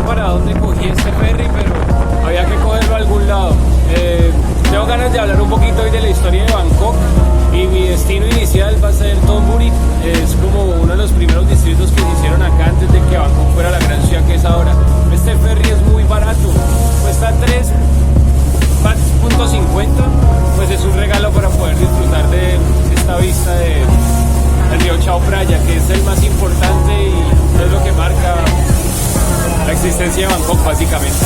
para dónde cogí este ferry, pero había que cogerlo a algún lado. Tengo ganas de hablar un poquito hoy de la historia de Bangkok y mi destino inicial va a ser Thonburi. Es como uno de los primeros distritos que se hicieron acá antes de que Bangkok fuera la gran ciudad que es ahora. Este ferry es muy barato, cuesta 3.50, pues es un regalo para poder disfrutar de esta vista del río Chao Phraya, que es el más importante y es lo que marca la existencia de Bangkok básicamente.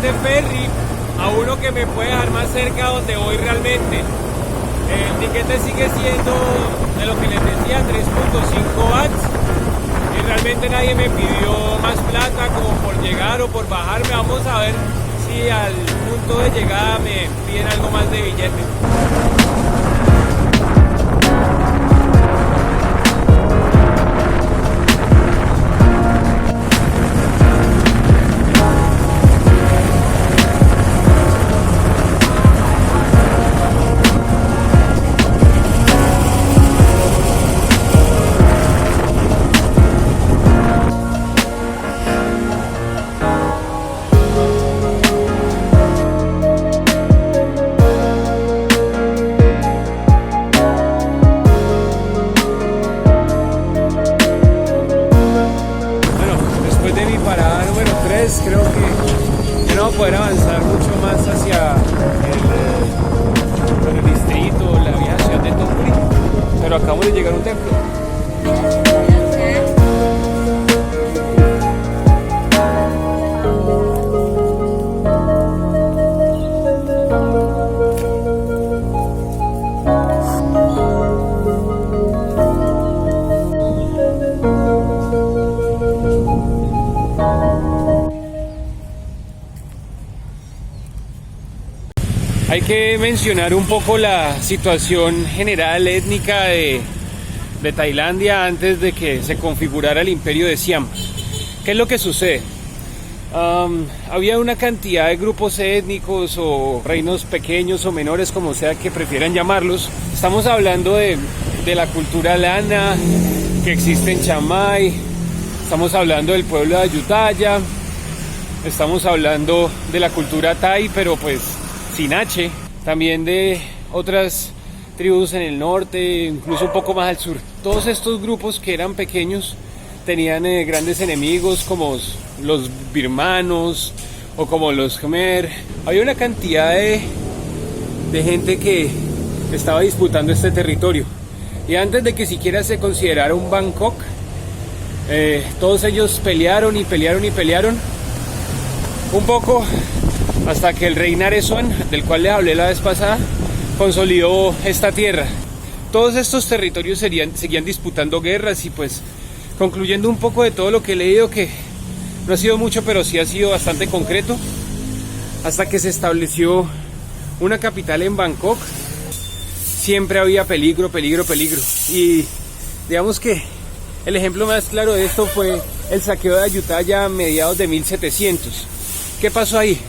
De ferry a uno que me puede dejar más cerca donde voy realmente. El tiquete sigue siendo de lo que les decía, 3.5 bahts, y realmente nadie me pidió más plata como por llegar o por bajarme. Vamos a ver si al punto de llegada me piden algo más de billete. Creo que no voy a poder avanzar mucho más hacia el distrito, la vieja ciudad de Thonburi, pero acabamos de llegar a un templo. Hay que mencionar un poco la situación general étnica de Tailandia antes de que se configurara el imperio de Siam. ¿Qué es lo que sucede? Había una cantidad de grupos étnicos o reinos pequeños o menores, como sea que prefieran llamarlos. Estamos hablando de la cultura lana que existe en Chiang Mai, estamos hablando del pueblo de Ayutthaya, estamos hablando de la cultura Thai, pero pues sin H, también de otras tribus en el norte, incluso un poco más al sur. Todos estos grupos que eran pequeños tenían grandes enemigos como los birmanos o como los Khmer. Había una cantidad de gente que estaba disputando este territorio, y antes de que siquiera se considerara un Bangkok, todos ellos pelearon y pelearon y pelearon un poco hasta que el rey Naresuan, del cual les hablé la vez pasada, consolidó esta tierra. Todos estos territorios seguían disputando guerras, y pues concluyendo un poco de todo lo que he leído, que no ha sido mucho pero sí ha sido bastante concreto, hasta que se estableció una capital en Bangkok, siempre había peligro, peligro, peligro. Y digamos que el ejemplo más claro de esto fue el saqueo de Ayutthaya a mediados de 1700. ¿Qué pasó ahí?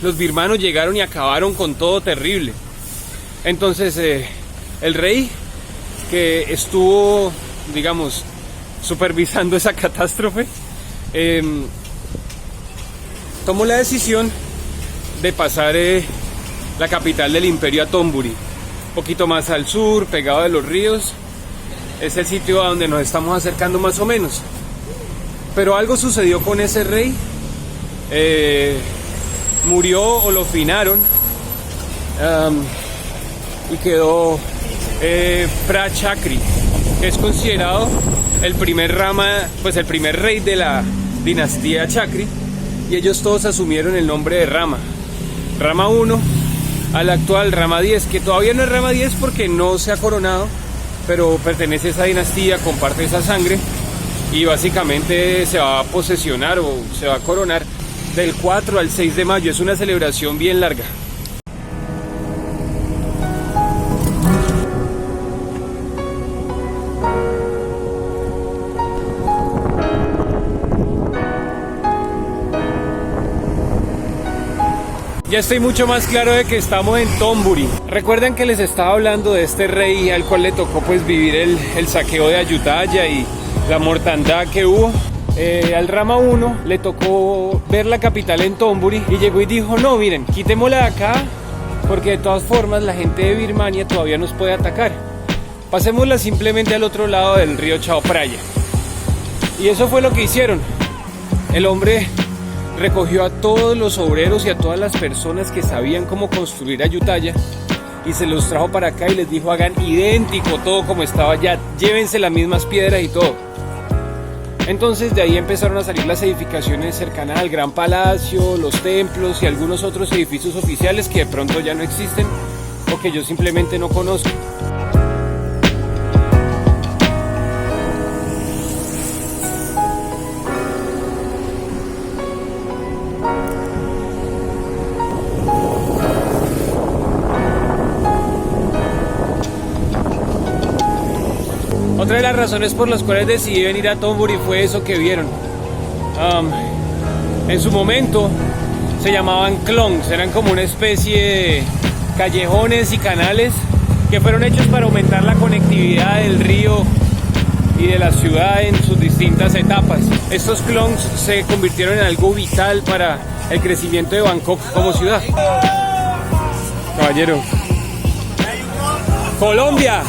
Los birmanos llegaron y acabaron con todo terrible. Entonces el rey, que estuvo, digamos, supervisando esa catástrofe, tomó la decisión de pasar la capital del imperio a Thonburi, un poquito más al sur, pegado de los ríos. Es el sitio a donde nos estamos acercando más o menos. Pero algo sucedió con ese rey murió o lo finaron, y quedó Phra Chakri, que es considerado el primer el primer rey de la dinastía Chakri, y ellos todos asumieron el nombre de Rama 1 al actual Rama 10, que todavía no es Rama 10 porque no se ha coronado, pero pertenece a esa dinastía, comparte esa sangre, y básicamente se va a posesionar o se va a coronar del 4 al 6 de mayo. Es una celebración bien larga. Ya estoy mucho más claro de que estamos en Thonburi. Recuerden que les estaba hablando de este rey al cual le tocó pues vivir el saqueo de Ayutthaya y la mortandad que hubo. Al Rama 1 le tocó ver la capital en Thonburi y llegó y dijo: no, miren, quitémosla de acá porque de todas formas la gente de Birmania todavía nos puede atacar. Pasémosla simplemente al otro lado del río Chao Phraya. Y eso fue lo que hicieron. El hombre recogió a todos los obreros y a todas las personas que sabían cómo construir Ayutthaya y se los trajo para acá y les dijo: hagan idéntico todo como estaba allá, llévense las mismas piedras y todo. Entonces de ahí empezaron a salir las edificaciones cercanas al Gran Palacio, los templos y algunos otros edificios oficiales que de pronto ya no existen o que yo simplemente no conozco. Otra de las razones por las cuales decidí venir a Thonburi fue eso que vieron. En su momento se llamaban clongs, eran como una especie de callejones y canales que fueron hechos para aumentar la conectividad del río y de la ciudad en sus distintas etapas. Estos clongs se convirtieron en algo vital para el crecimiento de Bangkok como ciudad. Caballero. Colombia.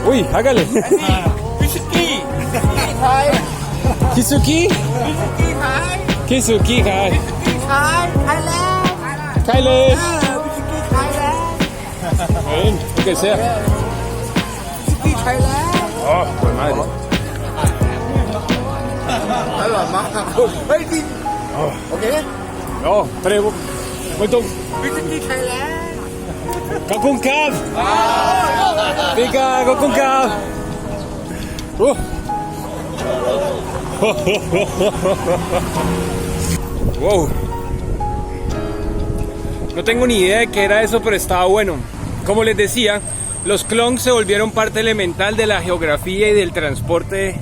Uy, hágale. Kisuki. Kisuki, hi. Thailand. Bien, lo que sea. Oh, pues madre. No, prego. Muito. Gokung Cab. Tika, Gokung Cab. Wow. No tengo ni idea de qué era eso, pero estaba bueno. Como les decía, los clongs se volvieron parte elemental de la geografía y del transporte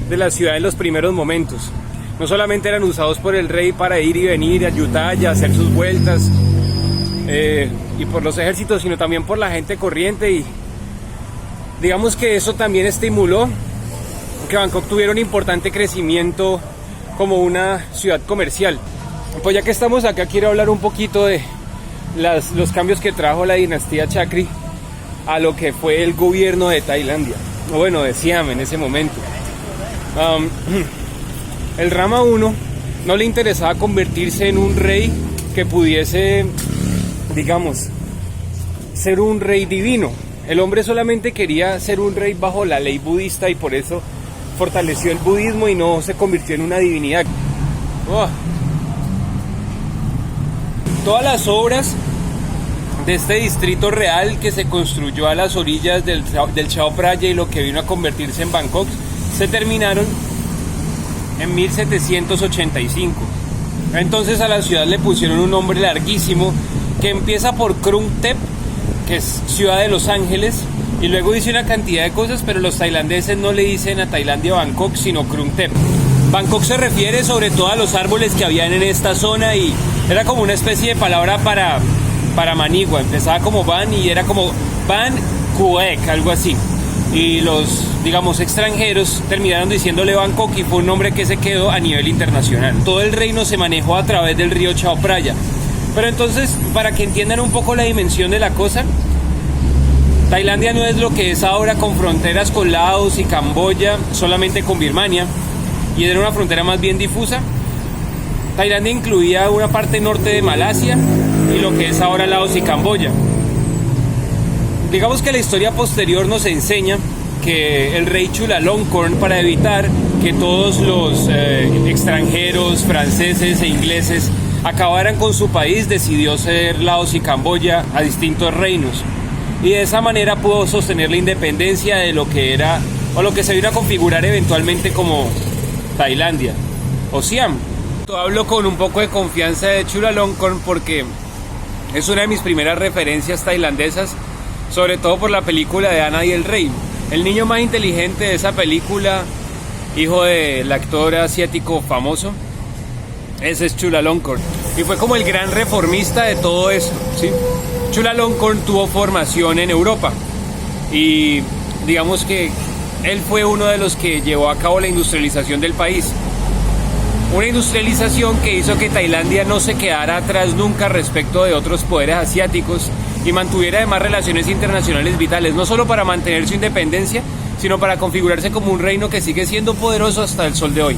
de la ciudad en los primeros momentos. No solamente eran usados por el rey para ir y venir a Ayutthaya, hacer sus vueltas, y por los ejércitos, sino también por la gente corriente, y digamos que eso también estimuló que Bangkok tuviera un importante crecimiento como una ciudad comercial. Pues ya que estamos acá, quiero hablar un poquito de los cambios que trajo la dinastía Chakri a lo que fue el gobierno de Tailandia, o bueno, de Siam en ese momento. El Rama 1 no le interesaba convertirse en un rey que pudiese, digamos, ser un rey divino. El hombre solamente quería ser un rey bajo la ley budista y por eso fortaleció el budismo y no se convirtió en una divinidad. Todas las obras de este distrito real que se construyó a las orillas del Chao Phraya y lo que vino a convertirse en Bangkok se terminaron en 1785. Entonces a la ciudad le pusieron un nombre larguísimo que empieza por Krung Thep, que es ciudad de Los Ángeles, y luego dice una cantidad de cosas, pero los tailandeses no le dicen a Tailandia Bangkok, sino Krung Thep. Bangkok se refiere sobre todo a los árboles que habían en esta zona y era como una especie de palabra para manigua. Empezaba como Ban y era como Ban Kuek, algo así. Y los, digamos, extranjeros terminaron diciéndole Bangkok y fue un nombre que se quedó a nivel internacional. Todo el reino se manejó a través del río Chao Phraya. Pero entonces, para que entiendan un poco la dimensión de la cosa, Tailandia no es lo que es ahora, con fronteras con Laos y Camboya, solamente con Birmania, y era una frontera más bien difusa. Tailandia incluía una parte norte de Malasia y lo que es ahora Laos y Camboya. Digamos que la historia posterior nos enseña que el rey Chulalongkorn, para evitar que todos los extranjeros, franceses e ingleses acabaran con su país, decidió ceder Laos y Camboya a distintos reinos, y de esa manera pudo sostener la independencia de lo que era, o lo que se vino a configurar eventualmente como Tailandia o Siam. Hablo con un poco de confianza de Chulalongkorn porque es una de mis primeras referencias tailandesas, sobre todo por la película de Ana y el Rey. El niño más inteligente de esa película, hijo del actor asiático famoso, ese es Chulalongkorn, y fue como el gran reformista de todo eso, ¿sí? Chulalongkorn tuvo formación en Europa y digamos que él fue uno de los que llevó a cabo la industrialización del país. Una industrialización que hizo que Tailandia no se quedara atrás nunca respecto de otros poderes asiáticos y mantuviera además relaciones internacionales vitales, no solo para mantener su independencia, sino para configurarse como un reino que sigue siendo poderoso hasta el sol de hoy.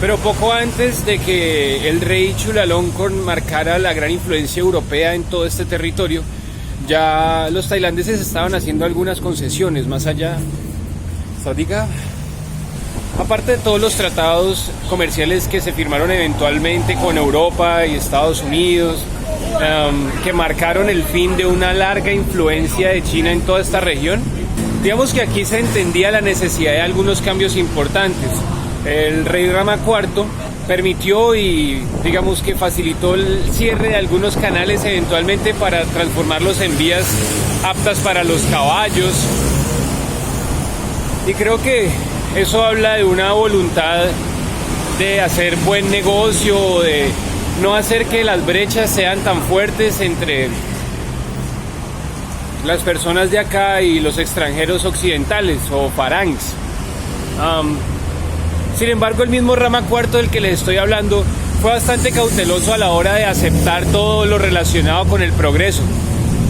Pero poco antes de que el rey Chulalongkorn marcara la gran influencia europea en todo este territorio, ya los tailandeses estaban haciendo algunas concesiones más allá. Aparte de todos los tratados comerciales que se firmaron eventualmente con Europa y Estados Unidos, que marcaron el fin de una larga influencia de China en toda esta región, digamos que aquí se entendía la necesidad de algunos cambios importantes. El rey Rama IV permitió y digamos que facilitó el cierre de algunos canales eventualmente para transformarlos en vías aptas para los caballos, y creo que eso habla de una voluntad de hacer buen negocio, de no hacer que las brechas sean tan fuertes entre las personas de acá y los extranjeros occidentales o farangs. Sin embargo, el mismo Rama IV del que les estoy hablando fue bastante cauteloso a la hora de aceptar todo lo relacionado con el progreso,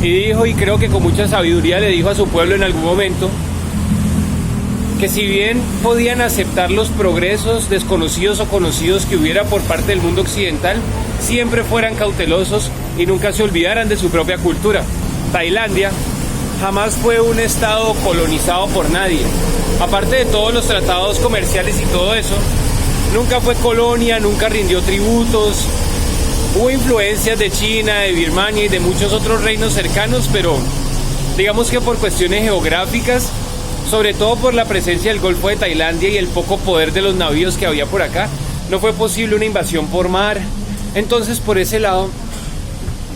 y dijo, y creo que con mucha sabiduría le dijo a su pueblo en algún momento, que si bien podían aceptar los progresos desconocidos o conocidos que hubiera por parte del mundo occidental, siempre fueran cautelosos y nunca se olvidaran de su propia cultura. Tailandia jamás fue un estado colonizado por nadie. Aparte de todos los tratados comerciales y todo eso, nunca fue colonia, nunca rindió tributos. Hubo influencias de China, de Birmania y de muchos otros reinos cercanos, pero digamos que por cuestiones geográficas, sobre todo por la presencia del Golfo de Tailandia y el poco poder de los navíos que había por acá, no fue posible una invasión por mar. Entonces, por ese lado,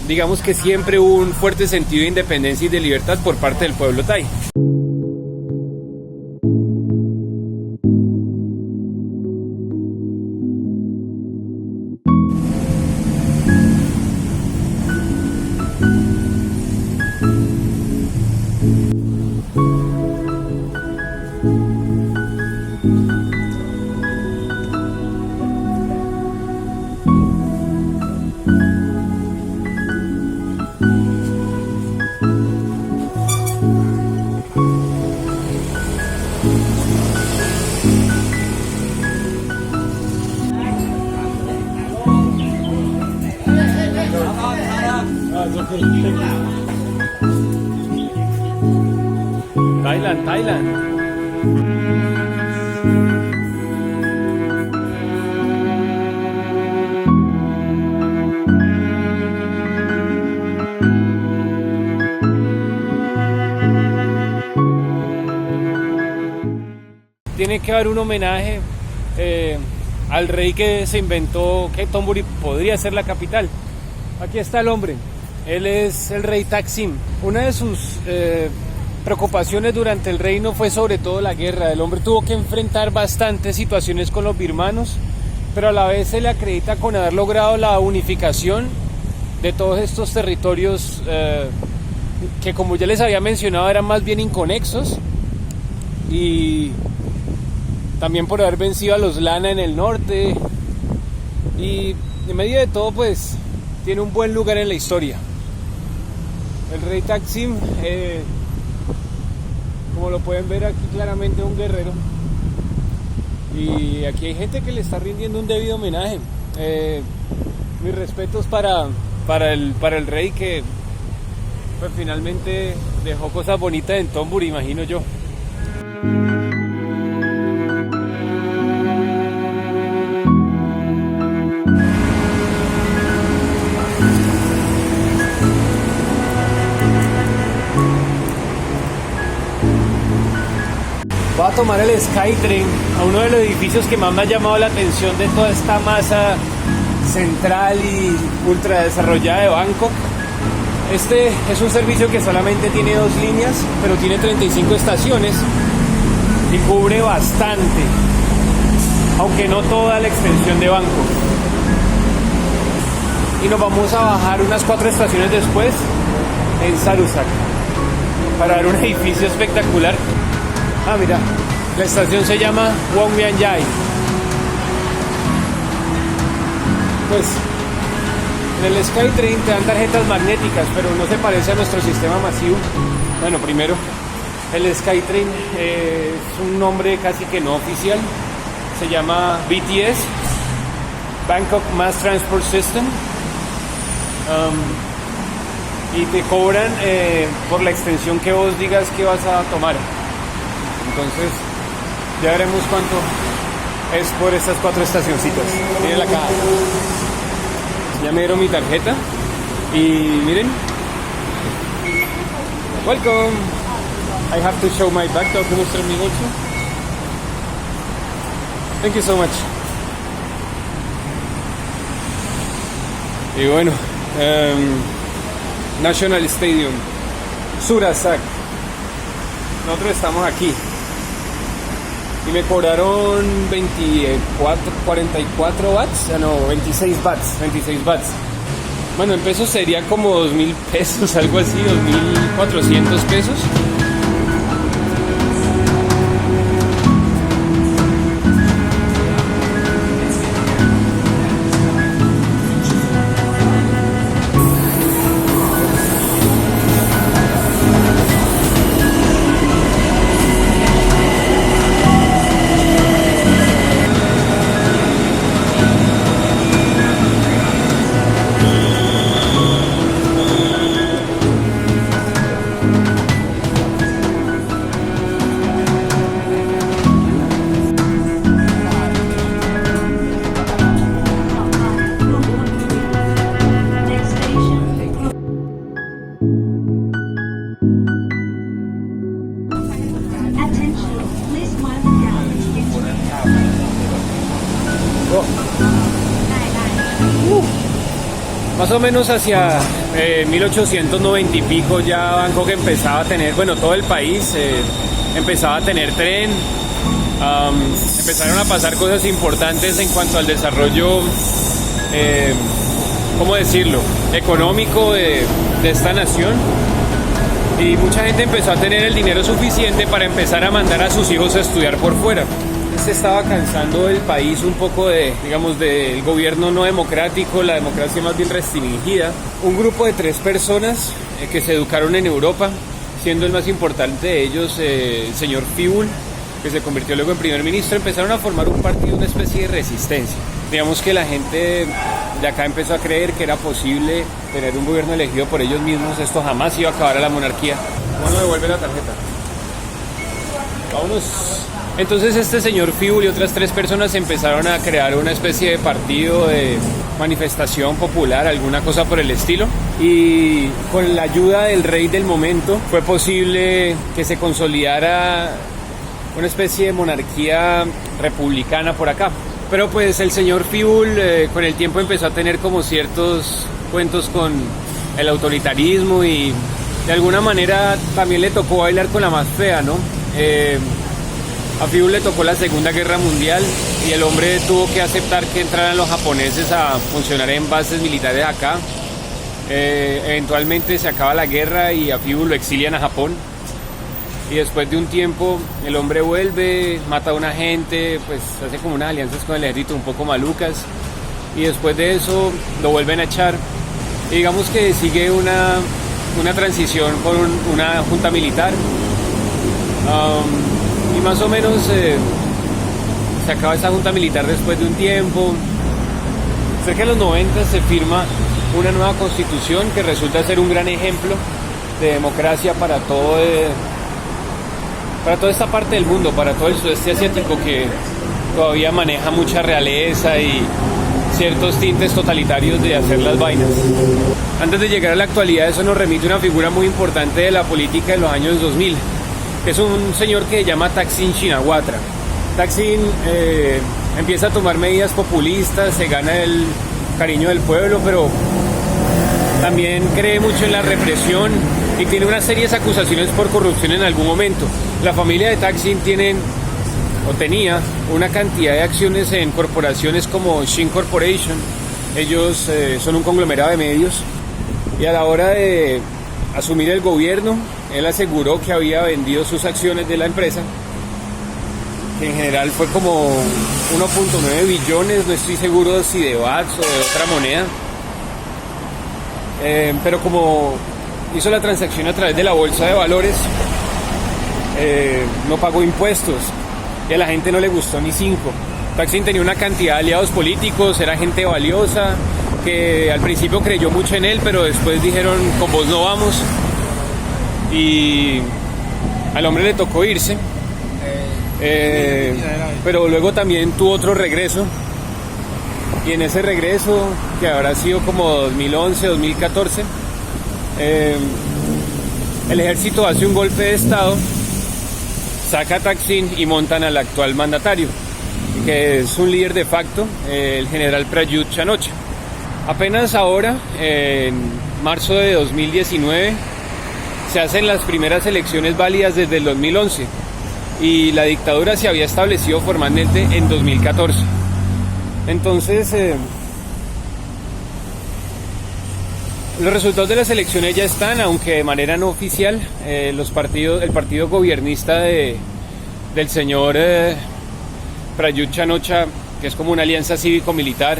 digamos que siempre hubo un fuerte sentido de independencia y de libertad por parte del pueblo thai. Thailand. Tiene que haber un homenaje al rey que se inventó que Thonburi podría ser la capital. Aquí está el hombre, él es el rey Taksin. Una de sus preocupaciones durante el reino fue sobre todo la guerra. El hombre tuvo que enfrentar bastantes situaciones con los birmanos, pero a la vez se le acredita con haber logrado la unificación de todos estos territorios que, como ya les había mencionado, eran más bien inconexos, y también por haber vencido a los Lana en el norte, y en medio de todo pues tiene un buen lugar en la historia. El el rey Taksim, como lo pueden ver aquí claramente, un guerrero. Y aquí hay gente que le está rindiendo un debido homenaje. Mis respetos para el rey que pues, finalmente dejó cosas bonitas en Tomburi, imagino yo. Voy a tomar el Skytrain a uno de los edificios que más me ha llamado la atención de toda esta masa central y ultra desarrollada de Bangkok. Este es un servicio que solamente tiene 2 líneas, pero tiene 35 estaciones y cubre bastante, aunque no toda la extensión de Bangkok. Y nos vamos a bajar unas 4 estaciones después en Sarusak para ver un edificio espectacular. Ah, mira, la estación se llama Wongmyanyai. Pues en el Skytrain te dan tarjetas magnéticas, pero no se parece a nuestro sistema masivo. Bueno, primero, el Skytrain es un nombre casi que no oficial. Se llama BTS, Bangkok Mass Transport System. Y te cobran por la extensión que vos digas que vas a tomar. Entonces, ya veremos cuánto es por estas 4 estacioncitas. Miren la caja. Ya me dieron mi tarjeta. Y miren. Welcome. I have to show my bag. Tengo que mostrar mi bolso. Thank you so much. Y bueno, National Stadium, Surasak. Nosotros estamos aquí. Y me cobraron 44 watts, no, 26 watts. Bueno, en pesos sería como 2.000 pesos, algo así, 2.400 pesos. Más o menos hacia 1890 y pico ya Bangkok empezaba a tener, bueno, todo el país empezaba a tener tren, empezaron a pasar cosas importantes en cuanto al desarrollo, ¿cómo decirlo?, económico de esta nación, y mucha gente empezó a tener el dinero suficiente para empezar a mandar a sus hijos a estudiar por fuera. Se estaba cansando el país un poco del gobierno no democrático, la democracia más bien restringida. Un grupo de 3 personas que se educaron en Europa, siendo el más importante de ellos el señor Fibul, que se convirtió luego en primer ministro, empezaron a formar un partido, una especie de resistencia. Digamos que la gente de acá empezó a creer que era posible tener un gobierno elegido por ellos mismos. Esto jamás iba a acabar a la monarquía. ¿Cuándo devuelve la tarjeta? Vámonos. Entonces este señor Fibul y otras 3 personas empezaron a crear una especie de partido de manifestación popular, alguna cosa por el estilo, y con la ayuda del rey del momento fue posible que se consolidara una especie de monarquía republicana por acá. Pero pues el señor Fibul con el tiempo empezó a tener como ciertos cuentos con el autoritarismo y de alguna manera también le tocó bailar con la más fea, ¿no? A Fibul le tocó la Segunda Guerra Mundial y el hombre tuvo que aceptar que entraran los japoneses a funcionar en bases militares acá. Eventualmente se acaba la guerra y a Fibul lo exilian a Japón. Y después de un tiempo el hombre vuelve, mata a una gente, pues hace como unas alianzas con el ejército un poco malucas. Y después de eso lo vuelven a echar. Y digamos que sigue una una transición con una junta militar. Y más o menos se acaba esa junta militar después de un tiempo. Cerca de los 90 se firma una nueva constitución que resulta ser un gran ejemplo de democracia para toda esta parte del mundo, para todo el sudeste asiático, que todavía maneja mucha realeza y ciertos tintes totalitarios de hacer las vainas. Antes de llegar a la actualidad, eso nos remite a una figura muy importante de la política de los años 2000, que es un señor que se llama Thaksin Shinawatra. Thaksin empieza a tomar medidas populistas, se gana el cariño del pueblo, pero también cree mucho en la represión y tiene unas serias acusaciones por corrupción en algún momento. La familia de Thaksin tenía una cantidad de acciones en corporaciones como Shin Corporation. Ellos son un conglomerado de medios, y a la hora de asumir el gobierno, él aseguró que había vendido sus acciones de la empresa, que en general fue como 1.9 billones, no estoy seguro si de bahts o de otra moneda, pero como hizo la transacción a través de la bolsa de valores, no pagó impuestos y a la gente no le gustó ni 5. Thaksin tenía una cantidad de aliados políticos, era gente valiosa, que al principio creyó mucho en él, pero después dijeron: con vos no vamos, y al hombre le tocó irse. Pero luego también tuvo otro regreso, y en ese regreso, que habrá sido como 2011, 2014, el ejército hace un golpe de estado, saca a Thaksin y montan al actual mandatario, que es un líder de facto, el general Prayut Chan-o-cha. Apenas ahora, en marzo de 2019, se hacen las primeras elecciones válidas desde el 2011, y la dictadura se había establecido formalmente en 2014. Entonces, los resultados de las elecciones ya están, aunque de manera no oficial. El partido gobernista del señor Prayut Chan-o-cha, que es como una alianza cívico-militar,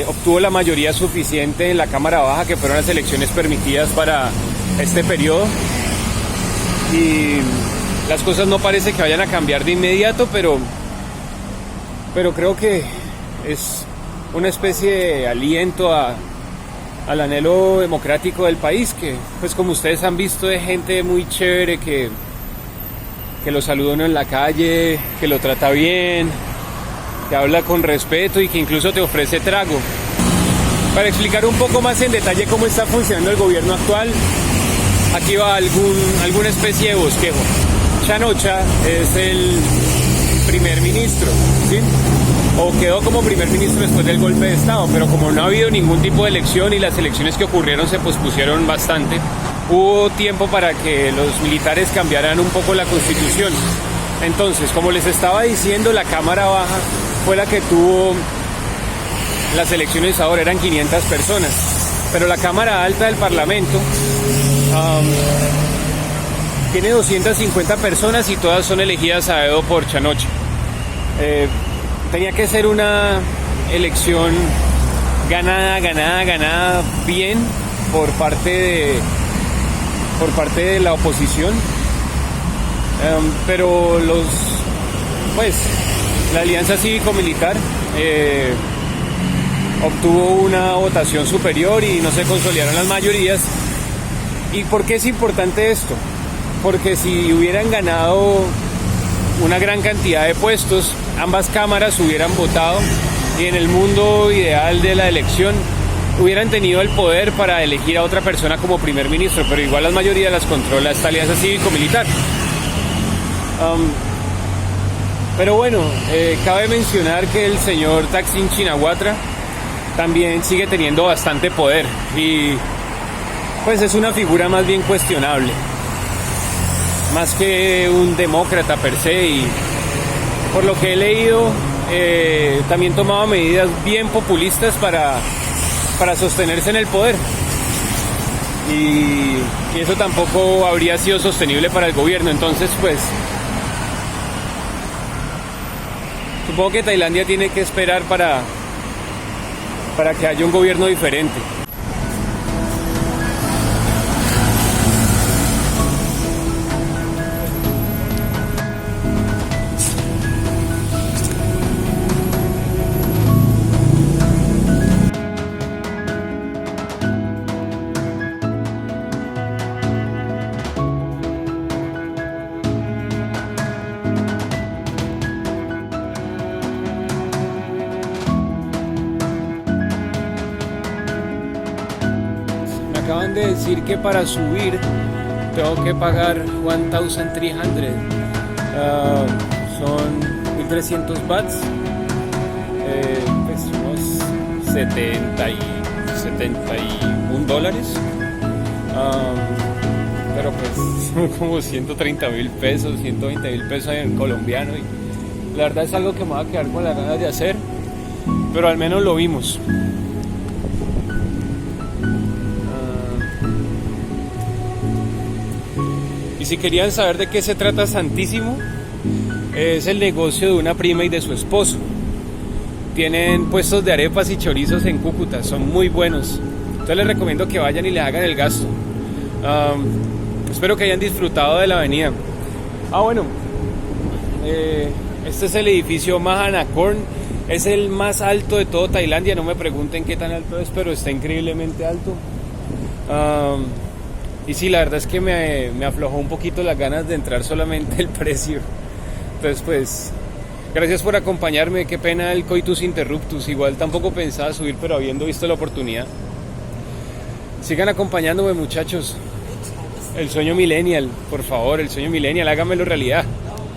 obtuvo la mayoría suficiente en la Cámara Baja, que fueron las elecciones permitidas para este periodo, y las cosas no parece que vayan a cambiar de inmediato, pero creo que es una especie de aliento al anhelo democrático del país, que pues como ustedes han visto, es gente muy chévere, que lo saluda uno en la calle, que lo trata bien, que habla con respeto y que incluso te ofrece trago. Para explicar un poco más en detalle cómo está funcionando el gobierno actual, aquí va alguna especie de bosquejo. Chan-o-cha es el primer ministro, ¿sí? O quedó como primer ministro después del golpe de estado, pero como no ha habido ningún tipo de elección y las elecciones que ocurrieron se pospusieron bastante, hubo tiempo para que los militares cambiaran un poco la constitución. Entonces, como les estaba diciendo, la Cámara Baja fue la que tuvo las elecciones ahora, eran 500 personas, pero la Cámara Alta del Parlamento tiene 250 personas y todas son elegidas a dedo por Chan-o-cha. Tenía que ser una elección ganada bien por parte de la oposición, pero la alianza cívico-militar obtuvo una votación superior y no se consolidaron las mayorías. ¿Y por qué es importante esto? Porque si hubieran ganado una gran cantidad de puestos, ambas cámaras hubieran votado y en el mundo ideal de la elección hubieran tenido el poder para elegir a otra persona como primer ministro, pero igual las mayorías las controla esta alianza cívico-militar. Pero bueno, cabe mencionar que el señor Thaksin Shinawatra también sigue teniendo bastante poder y pues es una figura más bien cuestionable, más que un demócrata per se, y por lo que he leído también tomaba medidas bien populistas para sostenerse en el poder, y eso tampoco habría sido sostenible para el gobierno. Entonces pues supongo que Tailandia tiene que esperar para que haya un gobierno diferente. acaban de decir que para subir tengo que pagar 1,300. Son 1,300 bahts. Pues unos 71 dólares. Pero pues son como 130.000 pesos, 120.000 pesos en colombiano. Y la verdad es algo que me va a quedar con las ganas de hacer. Pero al menos lo vimos. Y si querían saber de qué se trata Santísimo, es el negocio de una prima y de su esposo. Tienen puestos de arepas y chorizos en Cúcuta, son muy buenos. Entonces les recomiendo que vayan y les hagan el gasto. Espero que hayan disfrutado de la avenida. Bueno, este es el edificio Mahanakorn. Es el más alto de todo Tailandia. No me pregunten qué tan alto es, pero está increíblemente alto. Y sí, la verdad es que me aflojó un poquito las ganas de entrar solamente el precio. Entonces pues, gracias por acompañarme. Qué pena el coitus interruptus. Igual tampoco pensaba subir, pero habiendo visto la oportunidad. Sigan acompañándome, muchachos. El sueño millennial, por favor, el sueño millennial, háganmelo realidad.